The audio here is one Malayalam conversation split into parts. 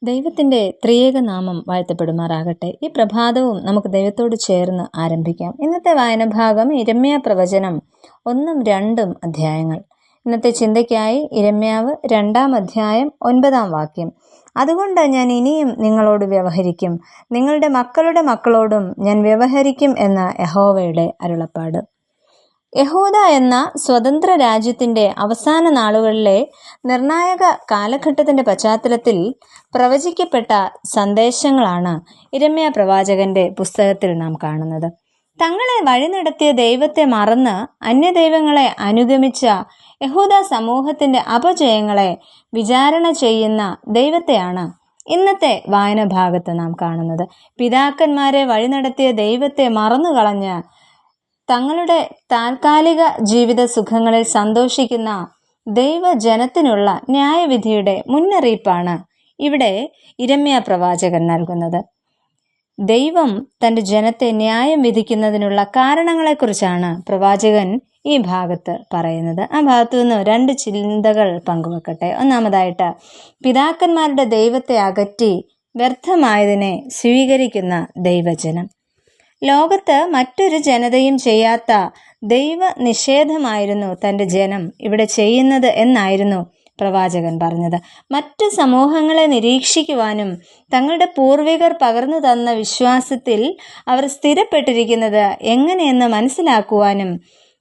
ദൈവത്തിൻ്റെ ത്രിയേക നാമം വാഴ്ത്തപ്പെടുമാറാകട്ടെ. ഈ പ്രഭാതവും നമുക്ക് ദൈവത്തോട് ചേർന്ന് ആരംഭിക്കാം. ഇന്നത്തെ വായനഭാഗം യിരെമ്യാ പ്രവചനം 1-2 അധ്യായങ്ങൾ. ഇന്നത്തെ ചിന്തയ്ക്കായി യിരെമ്യാവ് 2 അധ്യായം 9 വാക്യം. അതുകൊണ്ട് ഞാൻ ഇനിയും നിങ്ങളോട് വ്യവഹരിക്കും, നിങ്ങളുടെ മക്കളുടെ മക്കളോടും ഞാൻ വ്യവഹരിക്കും എന്ന യഹോവയുടെ അരുളപ്പാട്. യഹൂദ എന്ന സ്വതന്ത്ര രാജ്യത്തിൻ്റെ അവസാന നാളുകളിലെ നിർണായക കാലഘട്ടത്തിൻ്റെ പശ്ചാത്തലത്തിൽ പ്രവചിക്കപ്പെട്ട സന്ദേശങ്ങളാണ് യിരെമ്യാ പ്രവാചകന്റെ പുസ്തകത്തിൽ നാം കാണുന്നത്. തങ്ങളെ വഴി നടത്തിയ ദൈവത്തെ മറന്ന് അന്യദൈവങ്ങളെ അനുഗമിച്ച യഹൂദ സമൂഹത്തിൻ്റെ അപജയങ്ങളെ വിചാരണ ചെയ്യുന്ന ദൈവത്തെയാണ് ഇന്നത്തെ വായന ഭാഗത്ത് നാം കാണുന്നത്. പിതാക്കന്മാരെ വഴി നടത്തിയ ദൈവത്തെ മറന്നുകളഞ്ഞ് തങ്ങളുടെ താൽക്കാലിക ജീവിത സുഖങ്ങളിൽ സന്തോഷിക്കുന്ന ദൈവജനത്തിനുള്ള ന്യായവിധിയുടെ മുന്നറിയിപ്പാണ് ഇവിടെ യിരെമ്യാ പ്രവാചകൻ നൽകുന്നത്. ദൈവം തൻ്റെ ജനത്തെ ന്യായം വിധിക്കുന്നതിനുള്ള കാരണങ്ങളെക്കുറിച്ചാണ് പ്രവാചകൻ ഈ ഭാഗത്ത് പറയുന്നത്. ആ ഭാഗത്തു നിന്ന് 2 ചിന്തകൾ പങ്കുവെക്കട്ടെ. ഒന്നാമതായിട്ട്, പിതാക്കന്മാരുടെ ദൈവത്തെ അകറ്റി വ്യർത്ഥമായതിനെ സ്വീകരിക്കുന്ന ദൈവജനം. ലോകത്ത് മറ്റൊരു ജനതയും ചെയ്യാത്ത ദൈവ നിഷേധമായിരുന്നു തൻ്റെ ജനം ഇവിടെ ചെയ്യുന്നത് എന്നായിരുന്നു പ്രവാചകൻ പറഞ്ഞത്. മറ്റു സമൂഹങ്ങളെ നിരീക്ഷിക്കുവാനും തങ്ങളുടെ പൂർവികർ പകർന്നു തന്ന വിശ്വാസത്തിൽ അവർ സ്ഥിരപ്പെട്ടിരിക്കുന്നത് എങ്ങനെയെന്ന് മനസ്സിലാക്കുവാനും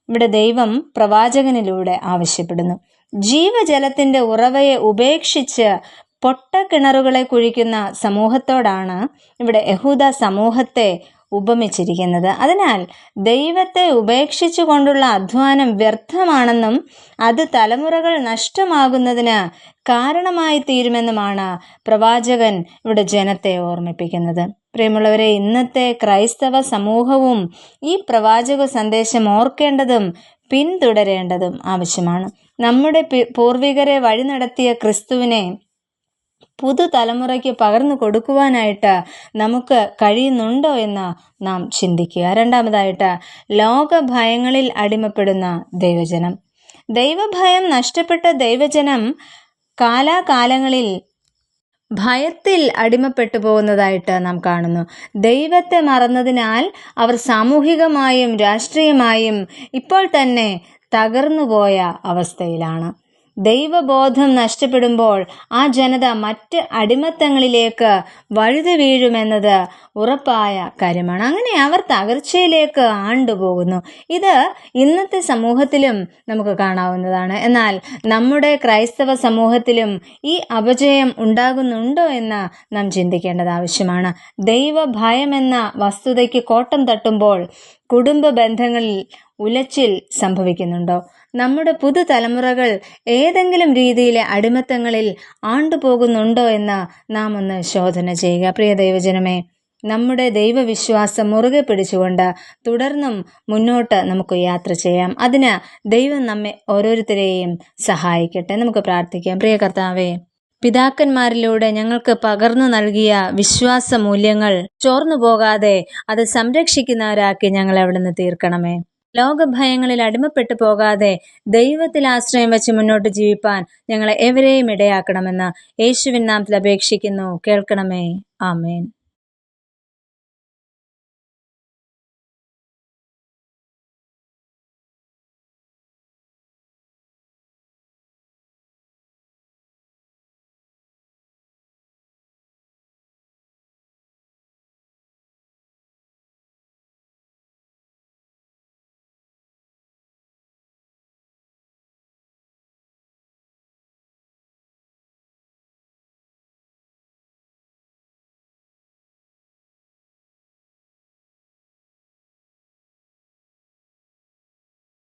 ഇവിടെ ദൈവം പ്രവാചകനിലൂടെ ആവശ്യപ്പെടുന്നു. ജീവജലത്തിൻ്റെ ഉറവയെ ഉപേക്ഷിച്ച് പൊട്ടക്കിണറുകളെ കുഴിക്കുന്ന സമൂഹത്തോടാണ് ഇവിടെ യഹൂദ സമൂഹത്തെ ഉപമിച്ചിരിക്കുന്നത്. അതിനാൽ ദൈവത്തെ ഉപേക്ഷിച്ചു കൊണ്ടുള്ള അധ്വാനം വ്യർത്ഥമാണെന്നും അത് തലമുറകൾ നഷ്ടമാകുന്നതിന് കാരണമായി തീരുമെന്നുമാണ് പ്രവാചകൻ ഇവിടെ ജനത്തെ ഓർമ്മിപ്പിക്കുന്നത്. പ്രിയമുള്ളവരെ, ഇന്നത്തെ ക്രൈസ്തവ സമൂഹവും ഈ പ്രവാചക സന്ദേശം ഓർക്കേണ്ടതും പിന്തുടരേണ്ടതും ആവശ്യമാണ്. നമ്മുടെ പൂർവികരെ വഴി നടത്തിയ ക്രിസ്തുവിനെ പുതുതലമുറയ്ക്ക് പകർന്നു കൊടുക്കുവാനായിട്ട് നമുക്ക് കഴിയുന്നുണ്ടോ എന്ന് നാം ചിന്തിക്കുക. രണ്ടാമതായിട്ട്, ലോകഭയങ്ങളിൽ അടിമപ്പെടുന്ന ദൈവജനം. ദൈവഭയം നഷ്ടപ്പെട്ട ദൈവജനം കാലാകാലങ്ങളിൽ ഭയത്തിൽ അടിമപ്പെട്ടു പോകുന്നതായിട്ട് നാം കാണുന്നു. ദൈവത്തെ മറന്നതിനാൽ അവർ സാമൂഹികമായും രാഷ്ട്രീയമായും ഇപ്പോൾ തന്നെ തകർന്നുപോയ അവസ്ഥയിലാണ്. ദൈവബോധം നഷ്ടപ്പെടുമ്പോൾ ആ ജനത മറ്റ് അടിമത്തങ്ങളിലേക്ക് വഴുതി വീഴുമെന്നത് ഉറപ്പായ കാര്യമാണ്. അങ്ങനെ അവർ തകർച്ചയിലേക്ക് ആണ്ടുപോകുന്നു. ഇത് ഇന്നത്തെ സമൂഹത്തിലും നമുക്ക് കാണാവുന്നതാണ്. എന്നാൽ നമ്മുടെ ക്രൈസ്തവ സമൂഹത്തിലും ഈ അപജയം ഉണ്ടാകുന്നുണ്ടോ എന്ന് നാം ചിന്തിക്കേണ്ടത് ആവശ്യമാണ്. ദൈവഭയം എന്ന വസ്തുതയ്ക്ക് കോട്ടം തട്ടുമ്പോൾ കുടുംബ ബന്ധങ്ങളിൽ ഉലച്ചിൽ സംഭവിക്കുന്നുണ്ടോ? നമ്മുടെ പുതുതലമുറകൾ ഏതെങ്കിലും രീതിയിലെ അടിമത്തങ്ങളിൽ ആണ്ടുപോകുന്നുണ്ടോ എന്ന് നാം ഒന്ന് ശോധന ചെയ്യുക. പ്രിയ ദൈവജനമേ, നമ്മുടെ ദൈവവിശ്വാസം മുറുകെ പിടിച്ചുകൊണ്ട് തുടർന്നും മുന്നോട്ട് നമുക്ക് യാത്ര ചെയ്യാം. അതിന് ദൈവം നമ്മെ ഓരോരുത്തരെയും സഹായിക്കട്ടെ. നമുക്ക് പ്രാർത്ഥിക്കാം. പ്രിയ കർത്താവേ, പിതാക്കന്മാരിലൂടെ ഞങ്ങൾക്ക് പകർന്നു നൽകിയ വിശ്വാസ മൂല്യങ്ങൾ ചോർന്നു പോകാതെ അത് സംരക്ഷിക്കുന്നവരാക്കി ഞങ്ങളെ അവിടുന്ന് തീർക്കണമേ. ലോകഭയങ്ങളിൽ അടിമപ്പെട്ടു പോകാതെ ദൈവത്തിൽ ആശ്രയം വെച്ച് മുന്നോട്ട് ജീവിപ്പാൻ ഞങ്ങളെ എവരെയും ഇടയാക്കണമെന്ന് യേശുവിൻ നാമത്തിൽ അപേക്ഷിക്കുന്നു. കേൾക്കണമേ. ആമേൻ.